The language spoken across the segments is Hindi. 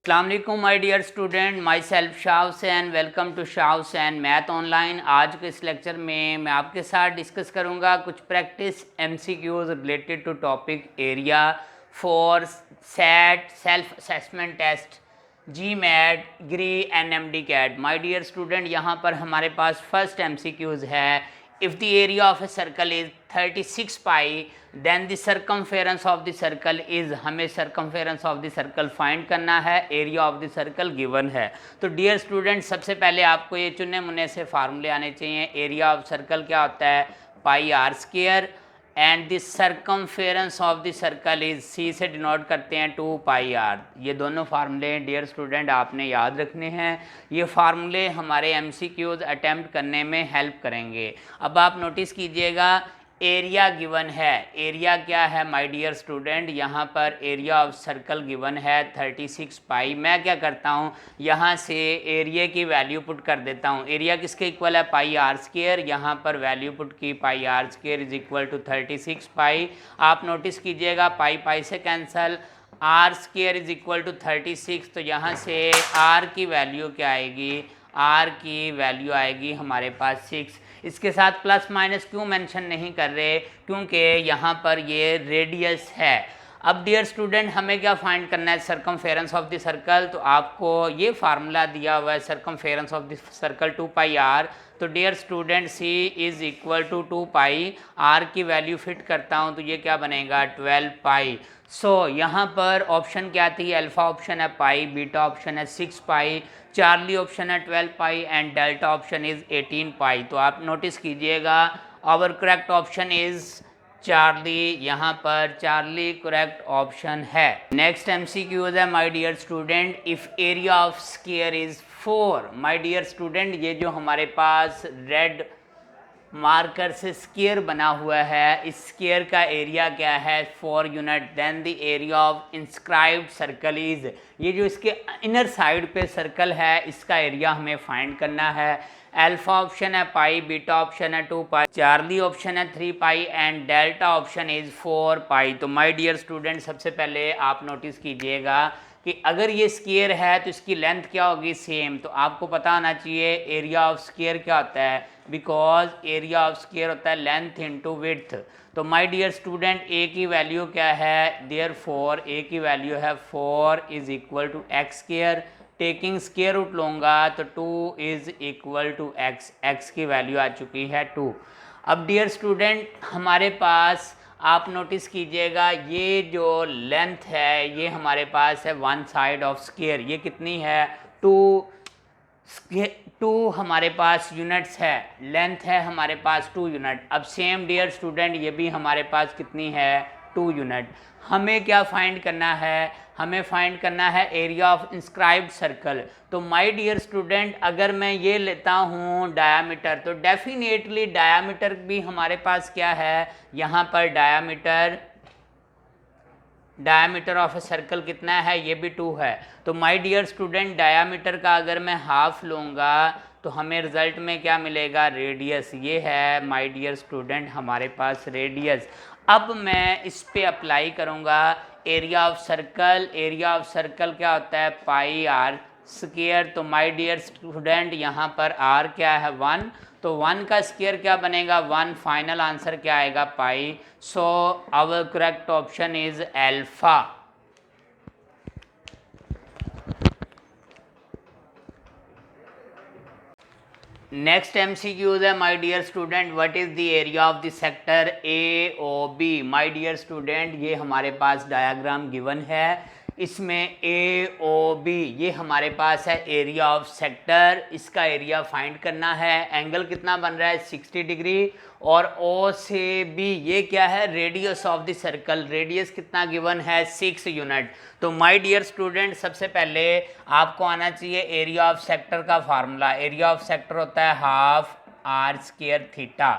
अस्सलाम वालेकुम my dear student, myself Shah Hussain. Welcome to Shah Hussain math online. आज के इस लेक्चर में मैं आपके साथ डिस्कस करूंगा कुछ practice MCQs related to topic area for set self assessment test GMAT GRE NMD CAT. My dear student, यहाँ पर हमारे पास फर्स्ट एमसीक्यूज है। if the area of a circle is 36 pi then the circumference of the circle is, हमें circumference of the circle find करना है, area of the circle given है। तो डियर स्टूडेंट, सबसे पहले आपको ये चुने मुने से फार्मूले आने चाहिए। एरिया ऑफ सर्कल क्या होता है? Pi R square and the circumference of the circle is, C से डिनोट करते हैं 2 पाई आर। ये दोनों फार्मूले डियर स्टूडेंट आपने याद रखने हैं। ये फार्मूले हमारे एमसीक्यूज अटैम्प्ट करने में हेल्प करेंगे। अब आप नोटिस कीजिएगा, एरिया गिवन है। एरिया क्या है माय डियर स्टूडेंट? यहाँ पर एरिया ऑफ सर्कल गिवन है 36 पाई। मैं क्या करता हूँ, यहाँ से एरिया की वैल्यू पुट कर देता हूँ। एरिया किसके इक्वल है? Pi R square. यहाँ पर वैल्यू पुट की, pi R square is equal to 36 पाई। आप नोटिस कीजिएगा, पाई पाई से cancel, are square is equal to 36। तो यहाँ से आर की वैल्यू क्या आएगी? आर की वैल्यू आएगी हमारे पास 6। इसके साथ प्लस माइनस क्यों मेंशन नहीं कर रहे? क्योंकि यहाँ पर ये रेडियस है। अब डियर स्टूडेंट, हमें क्या फाइंड करना है? Circumference of the circle. तो आपको ये फार्मूला दिया हुआ है, circumference of the circle 2 pi R. तो dear student, C is equal to 2 pi, R की वैल्यू फिट करता हूँ तो ये क्या बनेगा? 12 पाई। सो यहाँ पर ऑप्शन क्या थी? अल्फा ऑप्शन है पाई, बीटा ऑप्शन है 6 पाई, चार्ली ऑप्शन है 12 pi and delta option is 18 pi. तो आप नोटिस कीजिएगा, our correct option is Charlie. यहाँ पर चार्ली करेक्ट ऑप्शन है। नेक्स्ट एमसीक्यूज है my dear student, if area of square is 4। My dear student, ये जो हमारे पास रेड मार्कर से स्क्वायर बना हुआ है, इस स्क्वायर का एरिया क्या है? 4 unit. Then the area of inscribed circle is, ये जो इसके इनर साइड पे सर्कल है इसका एरिया हमें फाइंड करना है। अल्फा ऑप्शन है पाई, बीटा ऑप्शन है 2 पाई, चार्ली ऑप्शन है 3 पाई एंड डेल्टा ऑप्शन इज 4 पाई। तो माय डियर स्टूडेंट, सबसे पहले आप नोटिस कीजिएगा कि अगर ये स्क्वायर है तो इसकी लेंथ क्या होगी? सेम। तो आपको पता होना चाहिए एरिया ऑफ स्क्वायर क्या होता है, बिकॉज एरिया ऑफ स्क्वायर होता है लेंथ इनटू विड्थ। तो माय डियर स्टूडेंट, ए की वैल्यू क्या है? देयरफॉर ए की वैल्यू है 4 is equal to x square. Taking square root लूँगा तो 2 is equal to x, x की वैल्यू आ चुकी है 2। अब डियर स्टूडेंट, हमारे पास आप नोटिस कीजिएगा, ये जो लेंथ है ये हमारे पास है 1 साइड ऑफ स्क्वायर। ये कितनी है? 2 हमारे पास यूनिट्स है, लेंथ है हमारे पास 2 यूनिट। अब सेम डियर स्टूडेंट, ये भी हमारे पास कितनी है? 2 यूनिट। हमें क्या फाइंड करना है? हमें फाइंड करना है एरिया ऑफ इंस्क्राइब्ड सर्कल। तो माय डियर स्टूडेंट, अगर मैं ये लेता हूँ डायामीटर, तो डेफिनेटली डायामीटर भी हमारे पास क्या है? यहाँ पर डायामीटर ऑफ ए सर्कल कितना है? ये भी 2 है। तो माय डियर स्टूडेंट, डायामीटर का अगर मैं हाफ लूँगा तो हमें रिजल्ट में क्या मिलेगा? रेडियस। ये है माय डियर स्टूडेंट हमारे पास रेडियस। अब मैं इस पे अप्लाई करूँगा area of circle. Area of circle क्या होता है? Pi R square. तो माय डियर स्टूडेंट, यहाँ पर आर क्या है? 1। तो 1 का स्क्वायर क्या बनेगा? 1। फाइनल आंसर क्या आएगा? Pi. So our correct option is alpha. Next MCQs है my dear student, what is the area of the sector A O B. My dear student, ये हमारे पास डायग्राम गिवन है। इसमें ए ओ बी ये हमारे पास है एरिया ऑफ सेक्टर। इसका एरिया फाइंड करना है। एंगल कितना बन रहा है? 60 डिग्री। और ओ से बी ये क्या है? Radius of the circle. Radius कितना गिवन है? 6 यूनिट। तो माय डियर स्टूडेंट, सबसे पहले आपको आना चाहिए एरिया ऑफ सेक्टर का फार्मूला। एरिया ऑफ सेक्टर होता है हाफ आर स्क्वायर थीटा।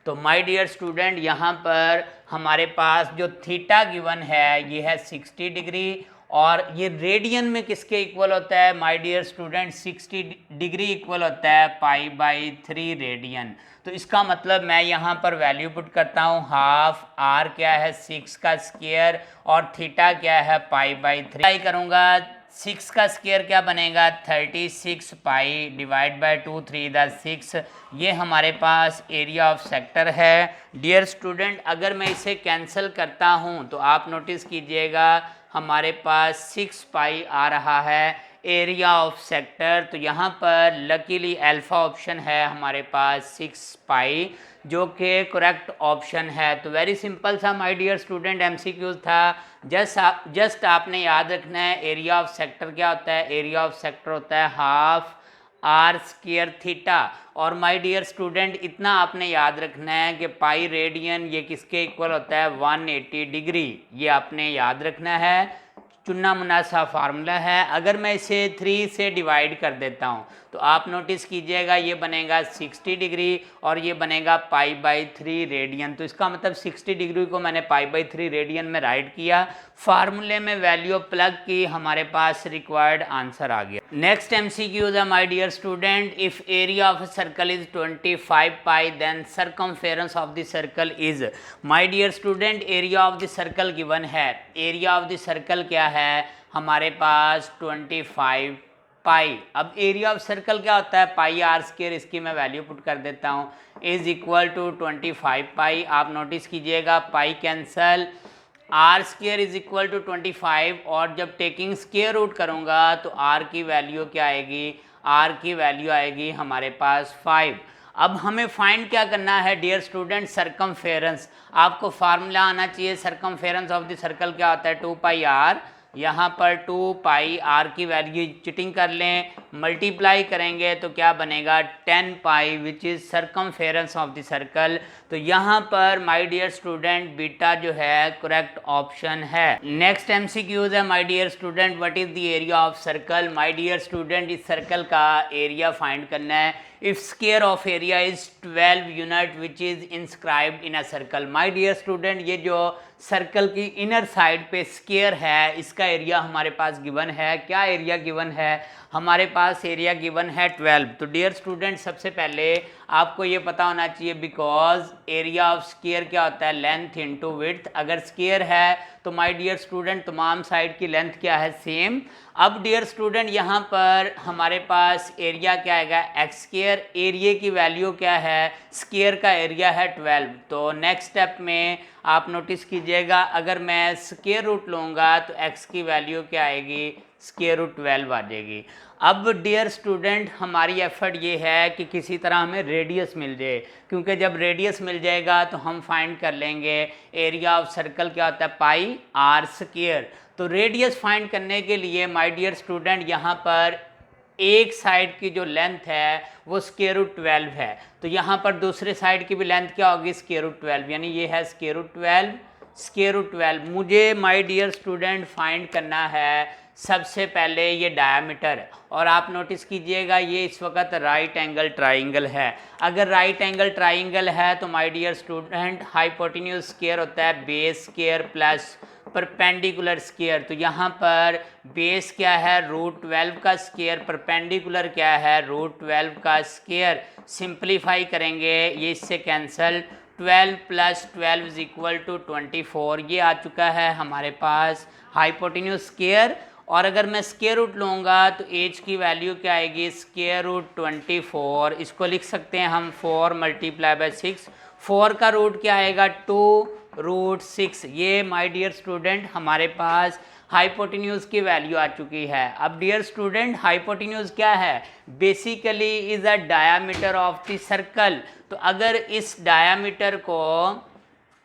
तो माय डियर स्टूडेंट, यहाँ पर हमारे पास जो थीटा गिवन है ये है 60 डिग्री, और ये रेडियन में किसके इक्वल होता है? My dear student, 60 degree equal होता है पाई बाई 3 रेडियन। तो इसका मतलब मैं यहाँ पर वैल्यू पुट करता हूँ, हाफ आर क्या है? 6 का स्क्वायर और थीटा क्या है? Pi by 3। करूँगा 6 का स्क्वायर क्या बनेगा 36 पाई डिवाइड बाय 2 3 द 6, ये हमारे पास एरिया ऑफ सेक्टर है। डियर स्टूडेंट अगर मैं इसे कैंसिल करता हूँ तो आप नोटिस कीजिएगा हमारे पास 6 पाई आ रहा है एरिया ऑफ सेक्टर। तो यहाँ पर लकीली अल्फ़ा ऑप्शन है हमारे पास 6 पाई जो कि करेक्ट ऑप्शन है। तो वेरी सिंपल सा माय डियर स्टूडेंट एमसीक्यूज था। जस्ट आपने याद रखना है एरिया ऑफ सेक्टर क्या होता है। एरिया ऑफ सेक्टर होता है हाफ आर स्क्वायर थीटा। और माय डियर स्टूडेंट इतना आपने याद रखना है कि पाई रेडियन ये किसके इक्वल होता है 180 डिग्री, ये आपने याद रखना है। चुनना मुनासा फार्मूला है। अगर मैं इसे 3 से डिवाइड कर देता हूँ तो आप नोटिस कीजिएगा ये बनेगा 60 डिग्री और ये बनेगा पाई बाई 3 रेडियन। तो इसका मतलब 60 डिग्री को मैंने पाई बाई 3 रेडियन में राइट किया, फार्मूले में वैल्यू प्लग की, हमारे पास रिक्वायर्ड आंसर आ गया। नेक्स्ट एमसीक्यूज है my dear student, if area of a circle is 25 pi then circumference of the circle is. My dear student area of the circle given है। एरिया ऑफ द सर्कल क्या है हमारे पास 25 पाई। अब एरिया ऑफ सर्कल क्या होता है पाई आर स्क्वायर, इसकी मैं वैल्यू पुट कर देता हूँ इज इक्वल टू 25 पाई। आप नोटिस कीजिएगा pi cancel, are square is equal to 25 और जब टेकिंग स्क्वायर रूट करूँगा तो आर की वैल्यू क्या आएगी, आर की वैल्यू आएगी हमारे पास 5। अब हमें फाइंड क्या करना है डियर स्टूडेंट सरकमफेरेंस। आपको फार्मूला आना चाहिए सरकमफेरेंस ऑफ द सर्कल क्या होता है 2 पाई आर। यहाँ पर 2 पाई आर की वैल्यू चिटिंग कर लें, मल्टीप्लाई करेंगे तो क्या बनेगा 10 pi which is circumference of the circle. तो यहाँ पर माय डियर स्टूडेंट बीटा जो है करेक्ट ऑप्शन है। नेक्स्ट एमसीक्यूज है my dear student, what is the area of circle. My dear student इस सर्कल का एरिया फाइंड करना है। If square of area is 12 unit which is inscribed in a circle. My dear student ये जो सर्कल की इनर साइड पे स्क्वायर है इसका एरिया हमारे पास गिवन है। क्या एरिया गिवन है हमारे पास, एरिया गिवन है 12। तो डियर स्टूडेंट सबसे पहले आपको ये पता होना चाहिए बिकॉज एरिया ऑफ स्क्वायर क्या होता है लेंथ इनटू विड्थ। अगर स्क्वायर है तो माय डियर स्टूडेंट तमाम साइड की लेंथ क्या है सेम। अब डियर स्टूडेंट यहाँ पर हमारे पास एरिया क्या आएगा एक्स स्क्वायर, एरिया की वैल्यू क्या है स्क्वायर का एरिया है 12। तो नेक्स्ट स्टेप में आप नोटिस कीजिएगा अगर मैं स्क्वायर रूट लूँगा तो एक्स की वैल्यू क्या आएगी स्क्वायर रूट 12 आ जाएगी। अब डियर स्टूडेंट हमारी एफर्ट ये है कि किसी तरह हमें रेडियस मिल जाए, क्योंकि जब रेडियस मिल जाएगा तो हम फाइंड कर लेंगे एरिया ऑफ सर्कल क्या होता है पाई आर स्क्वायर। तो रेडियस फाइंड करने के लिए माय डियर स्टूडेंट यहाँ पर एक साइड की जो लेंथ है वो स्क्वायर रूट 12 है, तो यहाँ पर दूसरे साइड की भी लेंथ क्या होगी स्क्वायर रूट 12, यानी ये है स्क्वायर रूट 12 स्क्वायर रूट 12। मुझे माय डियर स्टूडेंट फाइंड करना है सबसे पहले ये डायामीटर, और आप नोटिस कीजिएगा ये इस वक्त राइट एंगल ट्राइंगल है। अगर राइट एंगल ट्राइंगल है तो my dear student hypotenuse square होता है base square plus perpendicular square. तो यहाँ पर बेस क्या है रूट 12 का स्क्वायर, परपेंडिकुलर क्या है रूट 12 का स्क्वायर। सिंप्लीफाई करेंगे ये इससे cancel, 12 plus 12 is equal to 24। ये आ चुका है हमारे पास हाइपोटेन्यूज स्क्वायर। और अगर मैं स्क्वायर रूट लूँगा तो एच की वैल्यू क्या आएगी स्क्वायर रूट 24। इसको लिख सकते हैं हम 4 मल्टीप्लाई बाय 6, 4 का रूट क्या आएगा 2 रूट 6। ये माय डियर स्टूडेंट हमारे पास हाइपोटेन्यूज की वैल्यू आ चुकी है। अब डियर स्टूडेंट हाइपोटेन्यूज क्या है basically is a diameter of the circle. तो अगर इस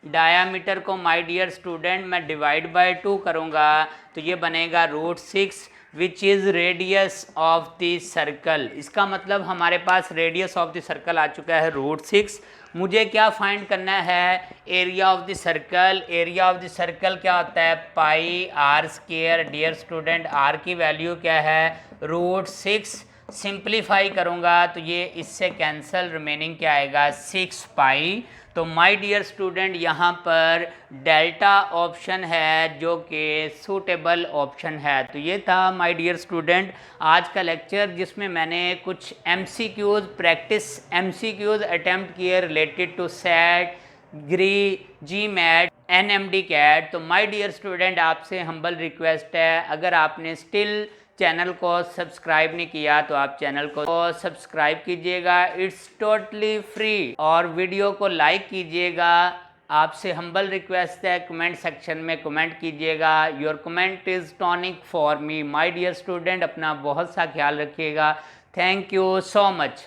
डायामीटर को माय डियर स्टूडेंट मैं डिवाइड बाय 2 करूँगा तो ये बनेगा root 6 which is radius of the circle. इसका मतलब हमारे पास रेडियस ऑफ द सर्कल आ चुका है रूट 6। मुझे क्या फाइंड करना है area of the circle. Area of the circle क्या होता है pi R square. Dear student are की वैल्यू क्या है रूट 6। सिंप्लीफाई करूँगा तो ये इससे कैंसल, रिमेनिंग क्या आएगा 6 पाई। तो माय डियर स्टूडेंट यहाँ पर डेल्टा ऑप्शन है जो कि सूटेबल ऑप्शन है। तो ये था माय डियर स्टूडेंट आज का लेक्चर जिसमें मैंने कुछ एमसीक्यूज प्रैक्टिस एमसीक्यूज अटेम्प्ट किए related to set, GRE, GMAT NMD CAT. तो माय डियर स्टूडेंट, आपसे हम्बल रिक्वेस्ट है, अगर आपने स्टिल चैनल को सब्सक्राइब नहीं किया तो आप चैनल को सब्सक्राइब कीजिएगा, इट्स टोटली फ्री, और वीडियो को लाइक कीजिएगा। आपसे हम्बल रिक्वेस्ट है, कमेंट सेक्शन में कमेंट कीजिएगा, your comment is tonic for me. My dear student, अपना बहुत सा ख्याल रखिएगा। Thank you so much.